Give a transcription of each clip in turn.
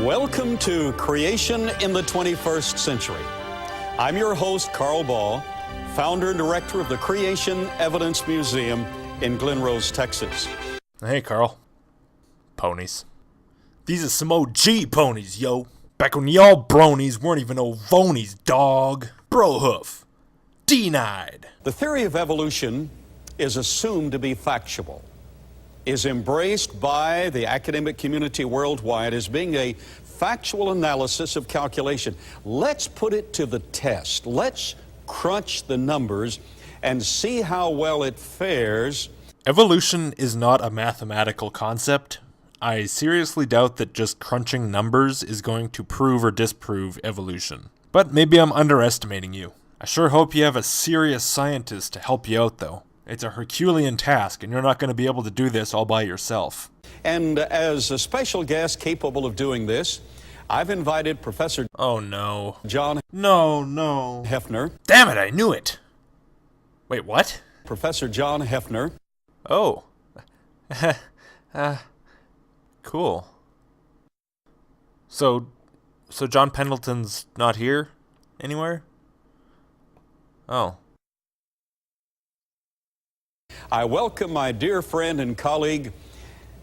Welcome to Creation in the 21st Century. I'm your host, Carl Ball, founder and director of the Creation Evidence Museum in Glen Rose, Texas. Hey, Carl. Ponies. These are some OG ponies, yo. Back when y'all bronies weren't even no vonies, dog. Brohoof. Denied. The theory of evolution is assumed to be factual, is embraced by the academic community worldwide as being a factual analysis of calculation. Let's put it to the test. Let's crunch the numbers and see how well it fares. Evolution is not a mathematical concept. I seriously doubt that just crunching numbers is going to prove or disprove evolution. But maybe I'm underestimating you. I sure hope you have a serious scientist to help you out, though. It's a Herculean task, and you're not going to be able to do this all by yourself. And as a special guest capable of doing this, I've invited Professor Oh no. John No. Hefner. Damn it, I knew it! Wait, what? Professor John Hefner. Oh. Cool. So John Pendleton's not here anywhere? Oh. I welcome my dear friend and colleague,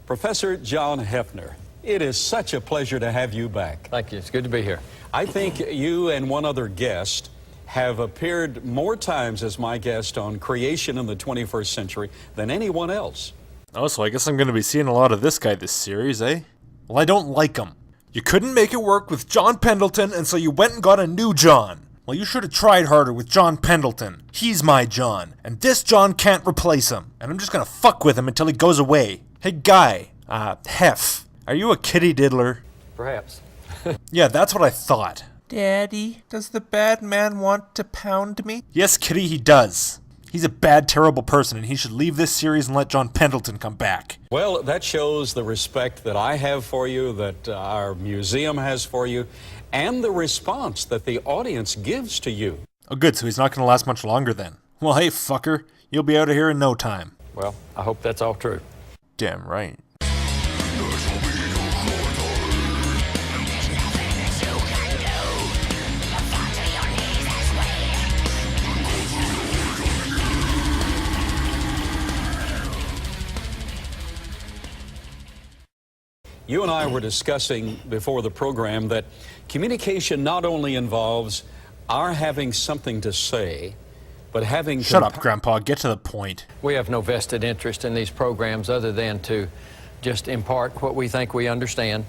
Professor John Hefner. It is such a pleasure to have you back. Thank you. It's good to be here. I think you and one other guest have appeared more times as my guest on Creation in the 21st Century than anyone else. Oh, so I guess I'm going to be seeing a lot of this guy this series, eh? Well, I don't like him. You couldn't make it work with John Pendleton, and so you went and got a new John. Well, you should have tried harder with John Pendleton. He's my John, and this John can't replace him. And I'm just gonna fuck with him until he goes away. Hey, guy, Hef, are you a kitty diddler? Perhaps. Yeah, that's what I thought. Daddy, does the bad man want to pound me? Yes, kitty, he does. He's a bad, terrible person, and he should leave this series and let John Pendleton come back. Well, that shows the respect that I have for you, that our museum has for you, and the response that the audience gives to you. Oh, good, so he's not going to last much longer then. Well, hey, fucker, you'll be out of here in no time. Well, I hope that's all true. Damn right. You and I were discussing before the program that communication not only involves our having something to say, but having... Shut up, Grandpa. Get to the point. We have no vested interest in these programs other than to just impart what we think we understand,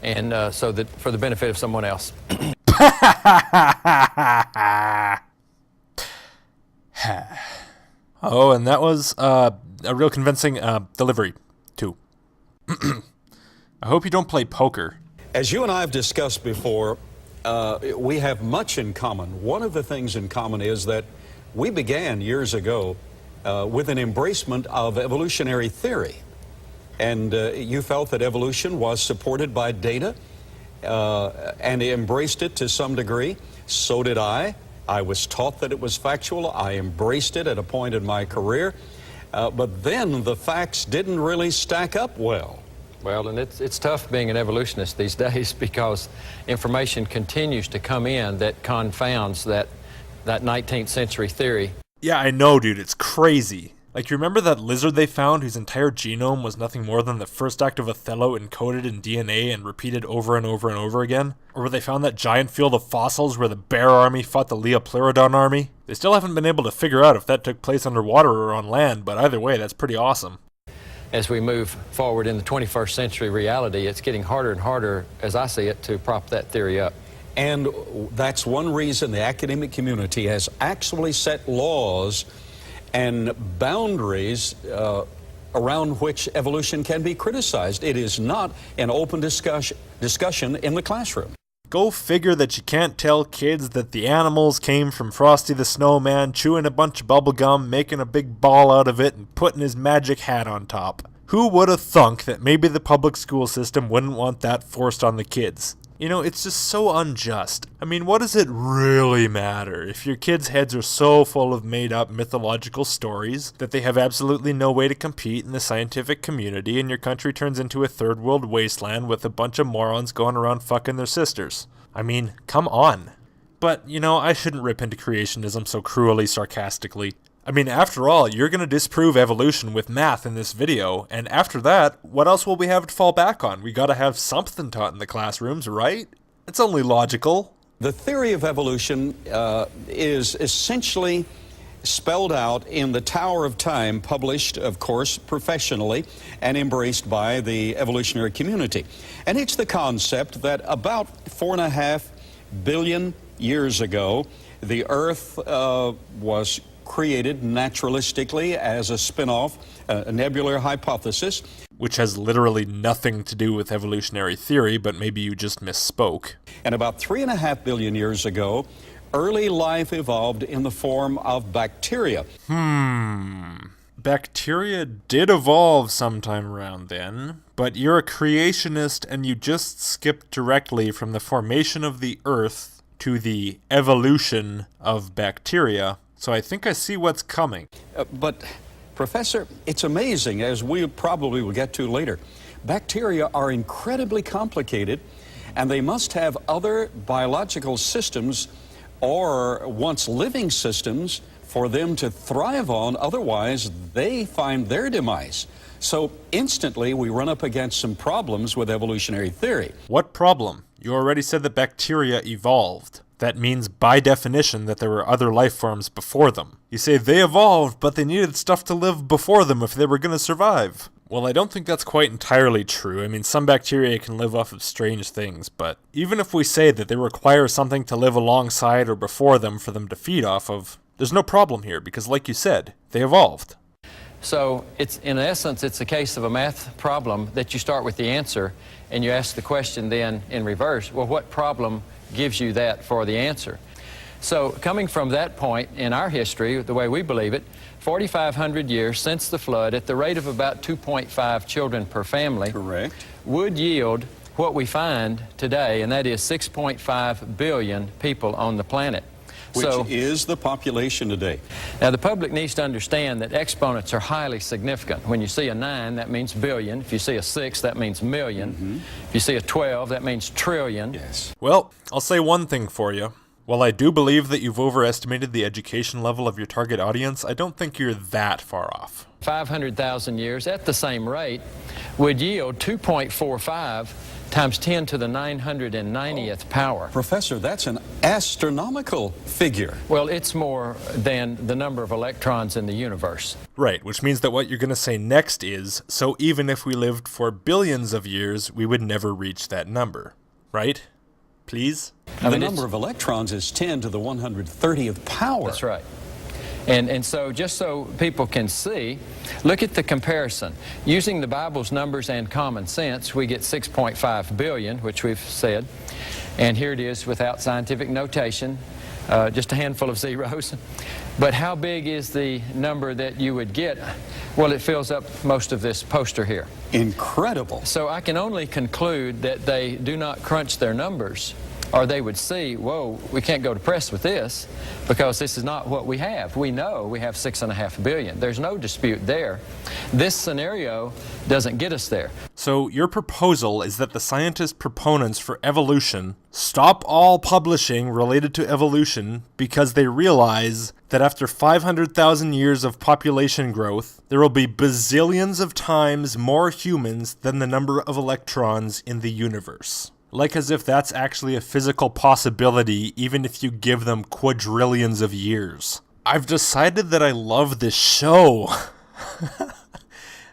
and so that for the benefit of someone else. Oh, and that was a real convincing delivery, too. I hope you don't play poker. As you and I have discussed before, we have much in common. One of the things in common is that we began years ago with an embracement of evolutionary theory. And you felt that evolution was supported by data and embraced it to some degree. So did I. I was taught that it was factual. I embraced it at a point in my career. But then the facts didn't really stack up well. Well, and it's tough being an evolutionist these days because information continues to come in that confounds that 19th century theory. Yeah, I know, dude. It's crazy. Like, you remember that lizard they found whose entire genome was nothing more than the first act of Othello encoded in DNA and repeated over and over and over again? Or where they found that giant field of fossils where the bear army fought the Leopleurodon army? They still haven't been able to figure out if that took place underwater or on land, but either way, that's pretty awesome. As we move forward in the 21st century reality, it's getting harder and harder, as I see it, to prop that theory up. And that's one reason the academic community has actually set laws and boundaries around which evolution can be criticized. It is not an open discussion in the classroom. Go figure that you can't tell kids that the animals came from Frosty the Snowman chewing a bunch of bubble gum, making a big ball out of it, and putting his magic hat on top. Who would have thunk that maybe the public school system wouldn't want that forced on the kids? You know, it's just so unjust. I mean, what does it really matter if your kids' heads are so full of made-up mythological stories that they have absolutely no way to compete in the scientific community and your country turns into a third world wasteland with a bunch of morons going around fucking their sisters? I mean, come on. But, you know, I shouldn't rip into creationism so cruelly sarcastically. I mean, after all, you're going to disprove evolution with math in this video, and after that, what else will we have to fall back on? We gotta have something taught in the classrooms, right? It's only logical. The theory of evolution is essentially spelled out in the Tower of Time, published, of course, professionally and embraced by the evolutionary community. And it's the concept that about 4.5 billion years ago, the Earth was created naturalistically as a spin-off, a nebular hypothesis. Which has literally nothing to do with evolutionary theory, but maybe you just misspoke. And about 3.5 billion years ago, early life evolved in the form of bacteria. Bacteria did evolve sometime around then, but you're a creationist and you just skipped directly from the formation of the Earth to the evolution of bacteria. So I think I see what's coming. But, Professor, it's amazing, as we probably will get to later. Bacteria are incredibly complicated, and they must have other biological systems or once living systems for them to thrive on. Otherwise, they find their demise. So instantly, we run up against some problems with evolutionary theory. What problem? You already said that bacteria evolved. That means, by definition, that there were other life forms before them. You say they evolved, but they needed stuff to live before them if they were going to survive. Well, I don't think that's quite entirely true. I mean, some bacteria can live off of strange things, but even if we say that they require something to live alongside or before them for them to feed off of, there's no problem here, because like you said, they evolved. So it's, in essence, it's a case of a math problem that you start with the answer and you ask the question then in reverse, well, what problem gives you that for the answer? So coming from that point in our history, the way we believe it, 4,500 years since the flood, at the rate of about 2.5 children per family, Correct. would yield what we find today, and that is 6.5 billion people on the planet. Which is the population today. Now, the public needs to understand that exponents are highly significant. When you see a 9, that means billion. If you see a 6, that means million. If you see a 12, that means trillion. Yes. Well, I'll say one thing for you. While I do believe that you've overestimated the education level of your target audience, I don't think you're that far off. 500,000 years at the same rate would yield 2.45 times 10 to the 990th power. Professor, that's an astronomical figure. Well, it's more than the number of electrons in the universe. Right, which means that what you're going to say next is, so even if we lived for billions of years, we would never reach that number. Right? Please? The number of electrons is 10 to the 130th power. That's right. And so just so people can see, look at the comparison. Using the Bible's numbers and common sense, we get 6.5 billion, which we've said. And here it is without scientific notation, just a handful of zeros. But how big is the number that you would get? Well, it fills up most of this poster here. Incredible. So I can only conclude that they do not crunch their numbers, or they would see, whoa, we can't go to press with this because this is not what we have. We know we have 6.5 billion. There's no dispute there. This scenario doesn't get us there. So your proposal is that the scientist proponents for evolution stop all publishing related to evolution because they realize that after 500,000 years of population growth, there will be bazillions of times more humans than the number of electrons in the universe. Like as if that's actually a physical possibility, even if you give them quadrillions of years. I've decided that I love this show.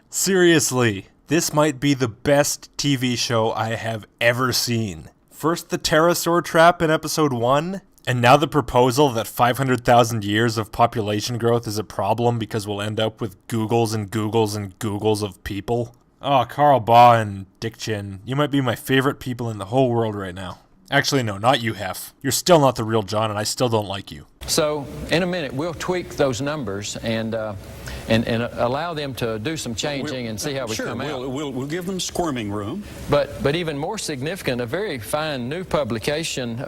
Seriously, this might be the best TV show I have ever seen. First the pterosaur trap in episode 1, and now the proposal that 500,000 years of population growth is a problem because we'll end up with Googles and Googles and Googles of people. Oh, Carl Baugh and Dick Chin, you might be my favorite people in the whole world right now. Actually, no, not you, Hef. You're still not the real John, and I still don't like you. So in a minute, we'll tweak those numbers and allow them to do some changing and see how we come out. We'll give them squirming room. But even more significant, a very fine new publication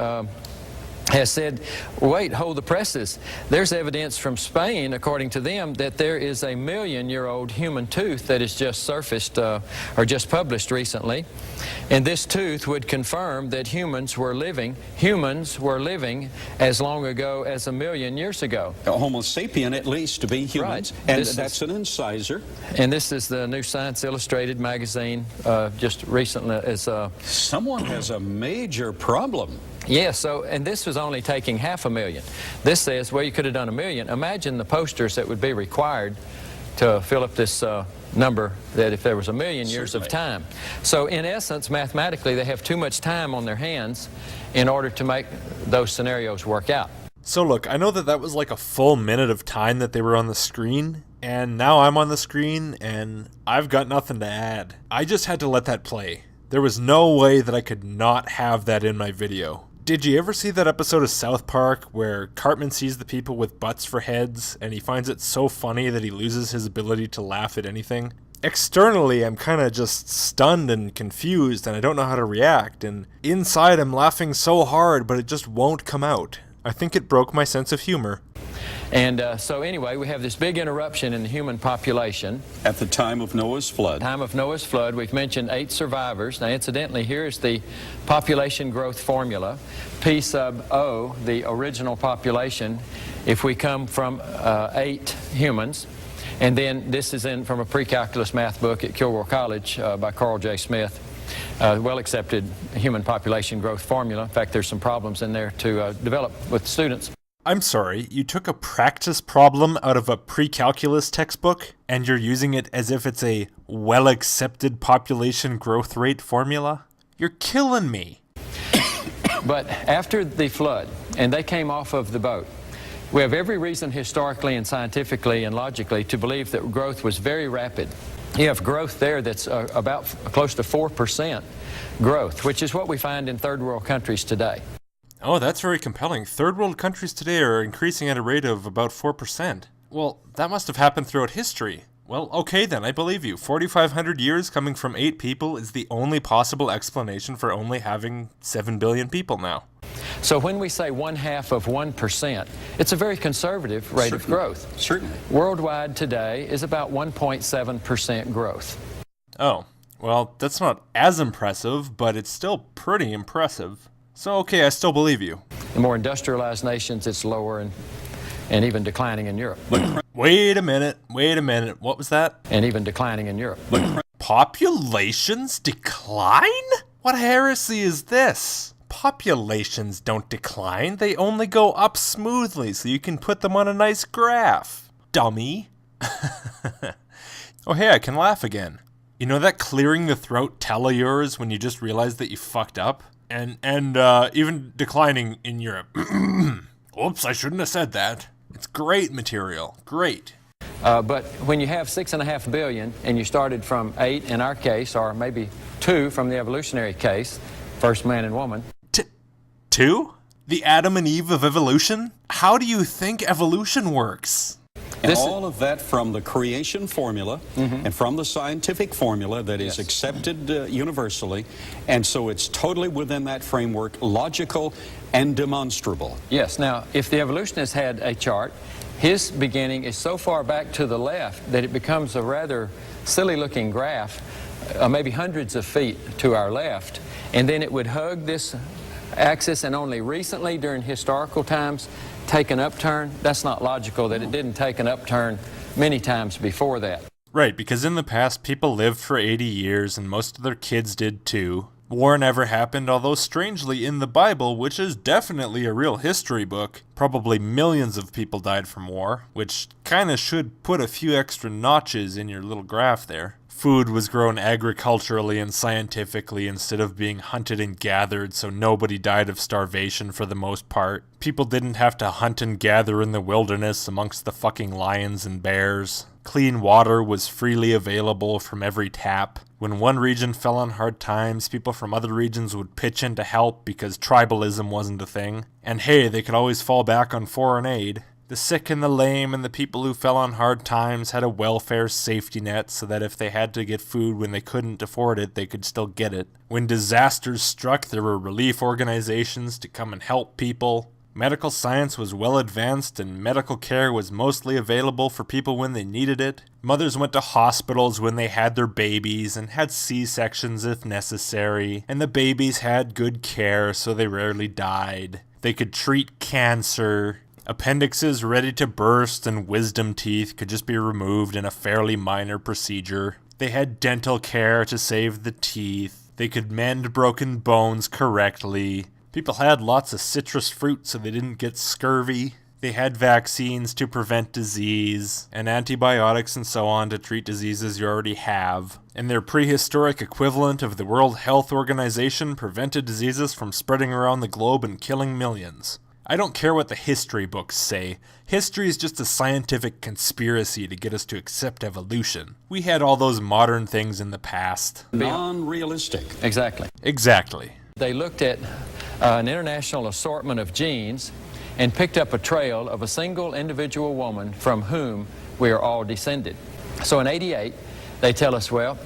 has said, wait, hold the presses. There's evidence from Spain, according to them, that there is a 1,000,000-year-old human tooth that has just surfaced or just published recently. And this tooth would confirm that humans were living as long ago as 1,000,000 years ago. Homo sapien, at least, to be humans. Right. And that's an incisor. And this is the new Science Illustrated magazine just recently. Someone has a major problem. Yeah, and this was only taking 500,000. This says, well, you could have done 1,000,000. Imagine the posters that would be required to fill up this number, that if there was 1,000,000 years of time. So in essence, mathematically, they have too much time on their hands in order to make those scenarios work out. So look, I know that was like a full minute of time that they were on the screen, and now I'm on the screen, and I've got nothing to add. I just had to let that play. There was no way that I could not have that in my video. Did you ever see that episode of South Park where Cartman sees the people with butts for heads and he finds it so funny that he loses his ability to laugh at anything? Externally, I'm kind of just stunned and confused and I don't know how to react, and inside I'm laughing so hard but it just won't come out. I think it broke my sense of humor. And so anyway, we have this big interruption in the human population. At the time of Noah's flood. Time of Noah's flood, we've mentioned 8 survivors. Now, incidentally, here's the population growth formula. P sub O, the original population, if we come from 8 humans. And then this is from a pre-calculus math book at Kilgore College by Carl J. Smith. Well-accepted human population growth formula. In fact, there's some problems in there to develop with students. I'm sorry, you took a practice problem out of a pre-calculus textbook and you're using it as if it's a well-accepted population growth rate formula? You're killing me. But after the flood, and they came off of the boat, we have every reason historically and scientifically and logically to believe that growth was very rapid. You have growth there that's about close to 4% growth, which is what we find in third world countries today. Oh, that's very compelling. Third world countries today are increasing at a rate of about 4%. Well, that must have happened throughout history. Well, okay then, I believe you. 4,500 years coming from 8 people is the only possible explanation for only having 7 billion people now. So when we say 0.5%, it's a very conservative rate of growth. Certainly. Worldwide today is about 1.7% growth. Oh, well, that's not as impressive, but it's still pretty impressive. So, okay, I still believe you. In more industrialized nations, it's lower and even declining in Europe. Wait a minute. What was that? And even declining in Europe. Populations decline? What heresy is this? Populations don't decline. They only go up smoothly so you can put them on a nice graph. Dummy. Oh, hey, I can laugh again. You know that clearing the throat tell of yours when you just realize that you fucked up? And even declining in Europe. Oops, I shouldn't have said that. It's great material. Great. But when you have 6.5 billion and you started from 8 in our case, or maybe 2 from the evolutionary case, first man and woman. 2? The Adam and Eve of evolution? How do you think evolution works? And all of that from the creation formula and from the scientific formula that is accepted universally. And so it's totally within that framework, logical and demonstrable. Yes. Now, if the evolutionist had a chart, his beginning is so far back to the left that it becomes a rather silly-looking graph, maybe hundreds of feet to our left, and then it would hug this axis, and only recently during historical times take an upturn. That's not logical that it didn't take an upturn many times before that. Right, because in the past people lived for 80 years and most of their kids did too. War never happened, although strangely in the Bible, which is definitely a real history book, probably millions of people died from war, which kinda should put a few extra notches in your little graph there. Food was grown agriculturally and scientifically instead of being hunted and gathered, so nobody died of starvation for the most part. People didn't have to hunt and gather in the wilderness amongst the fucking lions and bears. Clean water was freely available from every tap. When one region fell on hard times, people from other regions would pitch in to help because tribalism wasn't a thing. And hey, they could always fall back on foreign aid. The sick and the lame and the people who fell on hard times had a welfare safety net so that if they had to get food when they couldn't afford it, they could still get it. When disasters struck, there were relief organizations to come and help people. Medical science was well advanced and medical care was mostly available for people when they needed it. Mothers went to hospitals when they had their babies and had C-sections if necessary, and the babies had good care so they rarely died. They could treat cancer. Appendixes ready to burst and wisdom teeth could just be removed in a fairly minor procedure. They had dental care to save the teeth. They could mend broken bones correctly. People had lots of citrus fruit so they didn't get scurvy. They had vaccines to prevent disease, and antibiotics and so on to treat diseases you already have. And their prehistoric equivalent of the World Health Organization prevented diseases from spreading around the globe and killing millions. I don't care what the history books say. History is just a scientific conspiracy to get us to accept evolution. We had all those modern things in the past. Non-realistic. Exactly. Exactly. They looked at an international assortment of genes and picked up a trail of a single individual woman from whom we are all descended. So in 88, they tell us, well,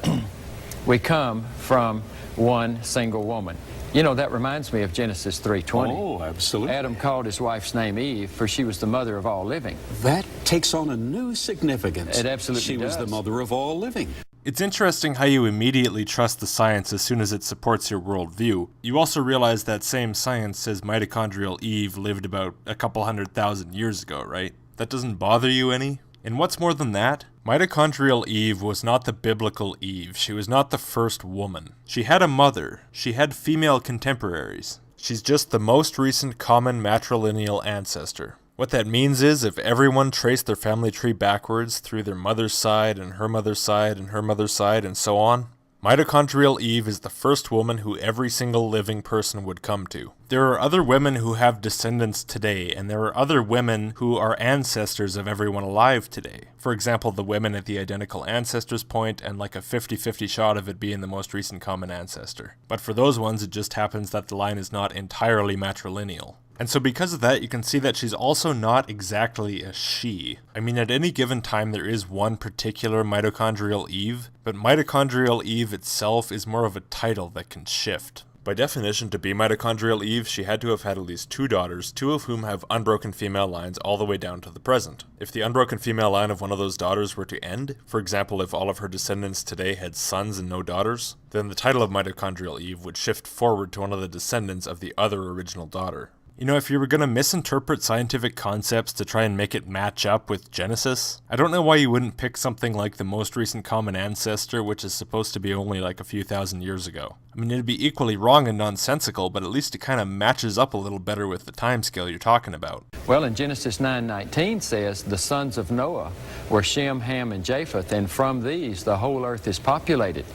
we come from one single woman. You know, that reminds me of Genesis 3:20. Oh, absolutely. Adam called his wife's name Eve, for she was the mother of all living. That takes on a new significance. It absolutely She was does. the mother of all living. It's interesting how you immediately trust the science as soon as it supports your worldview. You also realize that same science says mitochondrial Eve lived about a couple 100,000 years ago, right? That doesn't bother you any? And what's more than that? Mitochondrial Eve was not the biblical Eve. She was not the first woman. She had a mother. She had female contemporaries. She's just the most recent common matrilineal ancestor. What that means is if everyone traced their family tree backwards through their mother's side and her mother's side and her mother's side and so on, mitochondrial Eve is the first woman who every single living person would come to. There are other women who have descendants today, and there are other women who are ancestors of everyone alive today. For example, the women at the identical ancestors point and like a 50-50 shot of it being the most recent common ancestor. But for those ones, it just happens that the line is not entirely matrilineal. And so because of that, you can see that she's also not exactly a she. I mean, at any given time there is one particular mitochondrial Eve, but mitochondrial Eve itself is more of a title that can shift. By definition, to be mitochondrial Eve, she had to have had at least 2 daughters, 2 of whom have unbroken female lines all the way down to the present. If the unbroken female line of one of those daughters were to end, for example if all of her descendants today had sons and no daughters, then the title of mitochondrial Eve would shift forward to one of the descendants of the other original daughter. You know, if you were going to misinterpret scientific concepts to try and make it match up with Genesis, I don't know why you wouldn't pick something like the most recent common ancestor, which is supposed to be only like a few thousand years ago. I mean, it'd be equally wrong and nonsensical, but at least it kind of matches up a little better with the timescale you're talking about. Well, in Genesis 9:19 says, the sons of Noah were Shem, Ham, and Japheth, and from these the whole earth is populated.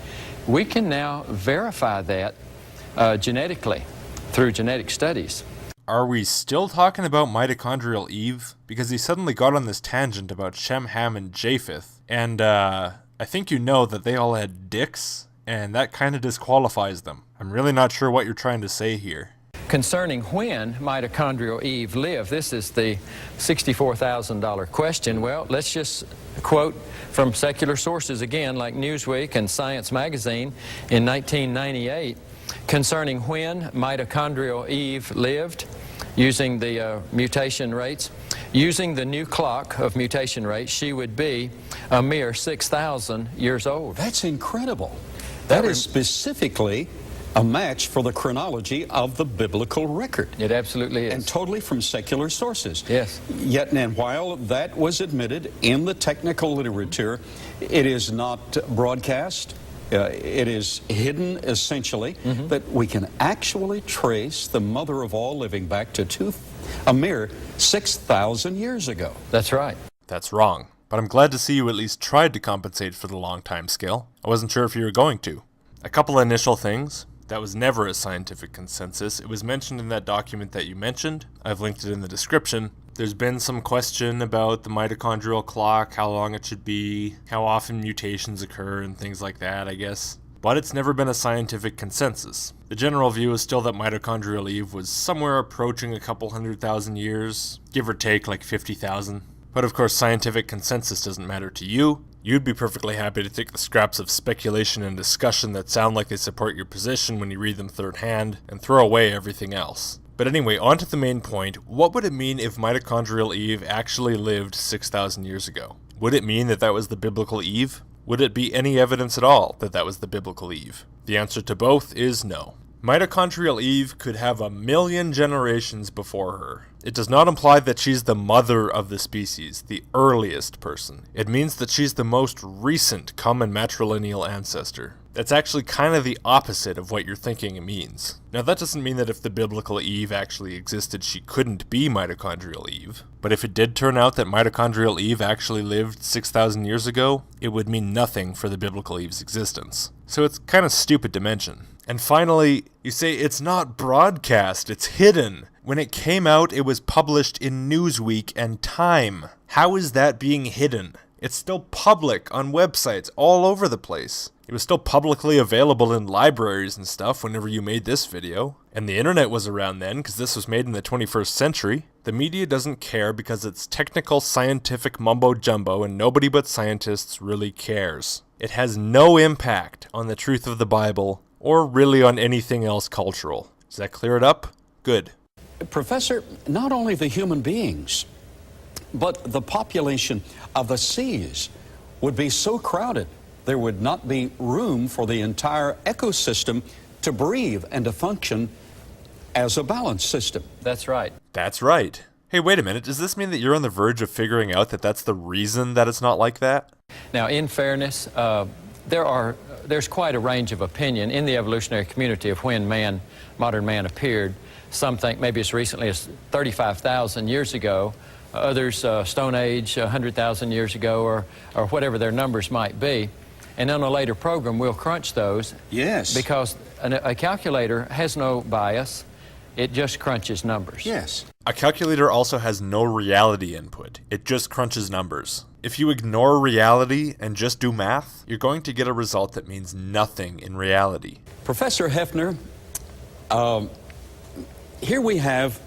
We can now verify that genetically through genetic studies. Are we still talking about mitochondrial Eve? Because he suddenly got on this tangent about Shem, Ham, and Japheth, and I think you know that they all had dicks, and that kind of disqualifies them. I'm really not sure what you're trying to say here. Concerning when mitochondrial Eve lived, this is the $64,000 question. Well, let's just quote from secular sources again, like Newsweek and Science Magazine in 1998. Concerning when mitochondrial Eve lived, using the mutation rates, using the new clock of mutation rates, she would be a mere 6,000 years old. That's incredible. That is specifically a match for the chronology of the biblical record. It absolutely is. And totally from secular sources. Yes. Yet, and while that was admitted in the technical literature, it is not broadcast. It is hidden essentially, that we can actually trace the mother of all living back to a mere 6,000 years ago. That's right. That's wrong. but I'm glad to see you at least tried to compensate for the long time scale. I wasn't sure if you were going to. A couple initial things. That was never a scientific consensus. It was mentioned in that document that you mentioned. I've linked it in the description. There's been some question about the mitochondrial clock, how long it should be, how often mutations occur, and things like that, I guess. But it's never been a scientific consensus. The general view is still that mitochondrial Eve was somewhere approaching a couple 100,000 years, give or take like 50,000. But of course, scientific consensus doesn't matter to you. You'd be perfectly happy to take the scraps of speculation and discussion that sound like they support your position when you read them third hand, and throw away everything else. But anyway, on to the main point. What would it mean if mitochondrial Eve actually lived 6,000 years ago? Would it mean that that was the biblical Eve? Would it be any evidence at all that that was the biblical Eve? The answer to both is no. Mitochondrial Eve could have 1,000,000 generations before her. It does not imply that she's the mother of the species, the earliest person. It means that she's the most recent common matrilineal ancestor. That's actually kind of the opposite of what you're thinking it means. Now that doesn't mean that if the biblical Eve actually existed, she couldn't be mitochondrial Eve. But if it did turn out that mitochondrial Eve actually lived 6,000 years ago, it would mean nothing for the biblical Eve's existence. So it's kind of stupid to mention. And finally, you say it's not broadcast, it's hidden. When it came out, it was published in Newsweek and Time. How is that being hidden? It's still public on websites all over the place. It was still publicly available in libraries and stuff whenever you made this video. And the internet was around then because this was made in the 21st century. The media doesn't care because it's technical scientific mumbo jumbo and nobody but scientists really cares. It has no impact on the truth of the Bible or really on anything else cultural. Does that clear it up? Good. Professor, not only the human beings, but the population of the seas would be so crowded, there would not be room for the entire ecosystem to breathe and to function as a balanced system. That's right. That's right. Hey, wait a minute. Does this mean that you're on the verge of figuring out that that's the reason that it's not like that? Now, in fairness, there's quite a range of opinion in the evolutionary community of when modern man appeared. Some think maybe as recently as 35,000 years ago. Others, Stone Age, 100,000 years ago, or whatever their numbers might be. And on a later program, we'll crunch those. Yes. Because a calculator has no bias. It just crunches numbers. Yes. A calculator also has no reality input. It just crunches numbers. If you ignore reality and just do math, you're going to get a result that means nothing in reality. Professor Hefner, here we have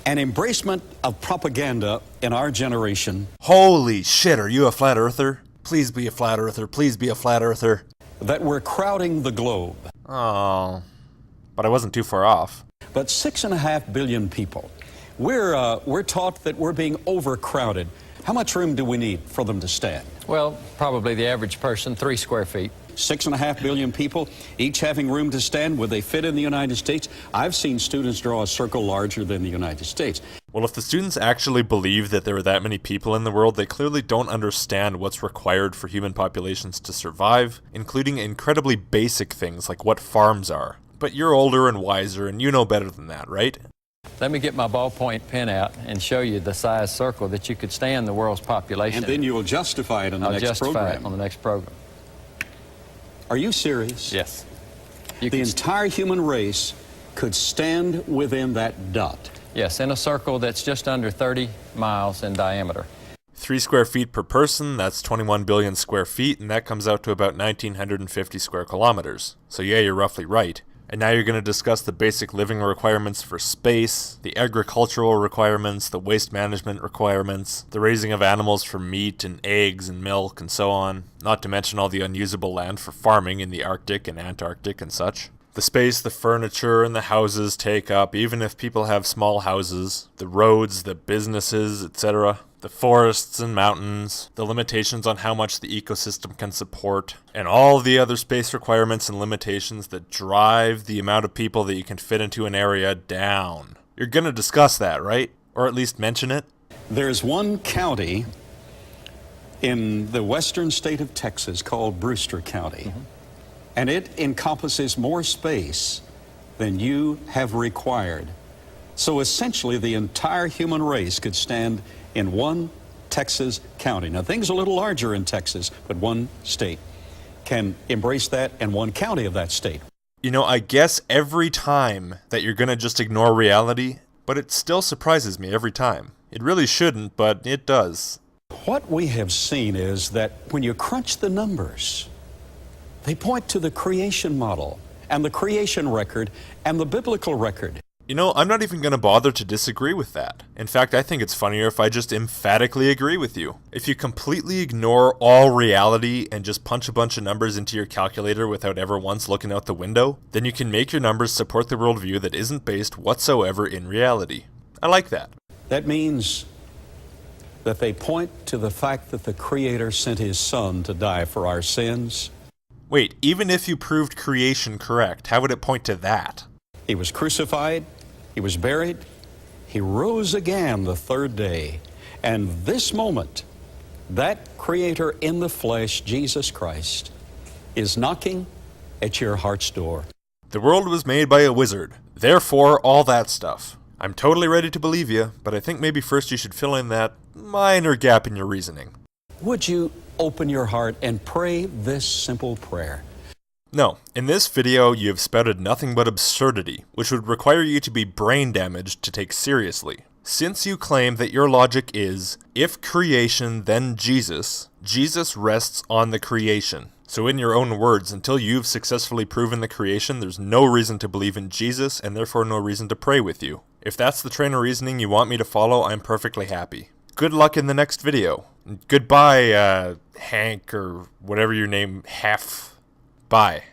an embracement of propaganda in our generation. Holy shit, are you a flat earther? Please be a flat earther. Please be a flat earther. That we're crowding the globe. Oh, but I wasn't too far off. But 6.5 billion people. We're taught that we're being overcrowded. How much room do we need for them to stand? Well, probably the average person, 3 square feet. 6.5 billion people, each having room to stand. Would they fit in the United States? I've seen students draw a circle larger than the United States. Well, if the students actually believe that there are that many people in the world, they clearly don't understand what's required for human populations to survive, including incredibly basic things like what farms are. But you're older and wiser, and you know better than that, right? Let me get my ballpoint pen out and show you the size circle that you could stand the world's population. And then you will justify it on the next program. I'll justify it on the next program. Are you serious? Yes. The entire human race could stand within that dot. Yes, in a circle that's just under 30 miles in diameter. 3 square feet per person, that's 21 billion square feet, and that comes out to about 1,950 square kilometers. So yeah, you're roughly right. And now you're going to discuss the basic living requirements for space, the agricultural requirements, the waste management requirements, the raising of animals for meat and eggs and milk and so on, not to mention all the unusable land for farming in the Arctic and Antarctic and such. The space the furniture and the houses take up, even if people have small houses, the roads, the businesses, etc., the forests and mountains, the limitations on how much the ecosystem can support, and all the other space requirements and limitations that drive the amount of people that you can fit into an area down. You're going to discuss that, right? Or at least mention it? There's one county in the western state of Texas called Brewster County, and it encompasses more space than you have required. So essentially, the entire human race could stand in one Texas county. Now, things are a little larger in Texas, but one state can embrace that and one county of that state. You know, I guess every time that you're gonna just ignore reality, but it still surprises me every time. It really shouldn't, but it does. What we have seen is that when you crunch the numbers, they point to the creation model and the creation record and the biblical record. You know, I'm not even going to bother to disagree with that. In fact, I think it's funnier if I just emphatically agree with you. If you completely ignore all reality and just punch a bunch of numbers into your calculator without ever once looking out the window, then you can make your numbers support the worldview that isn't based whatsoever in reality. I like that. That means that they point to the fact that the Creator sent His Son to die for our sins. Wait, even if you proved creation correct, how would it point to that? He was crucified, He was buried, He rose again the third day. And this moment, that Creator in the flesh, Jesus Christ, is knocking at your heart's door. The world was made by a wizard, therefore all that stuff. I'm totally ready to believe you, but I think maybe first you should fill in that minor gap in your reasoning. Would you open your heart and pray this simple prayer? No, in this video you have spouted nothing but absurdity, which would require you to be brain damaged to take seriously. Since you claim that your logic is, if creation then Jesus, Jesus rests on the creation. So in your own words, until you've successfully proven the creation, there's no reason to believe in Jesus and therefore no reason to pray with you. If that's the train of reasoning you want me to follow, I'm perfectly happy. Good luck in the next video. Goodbye, Hank, or whatever your name, Hef. Bye.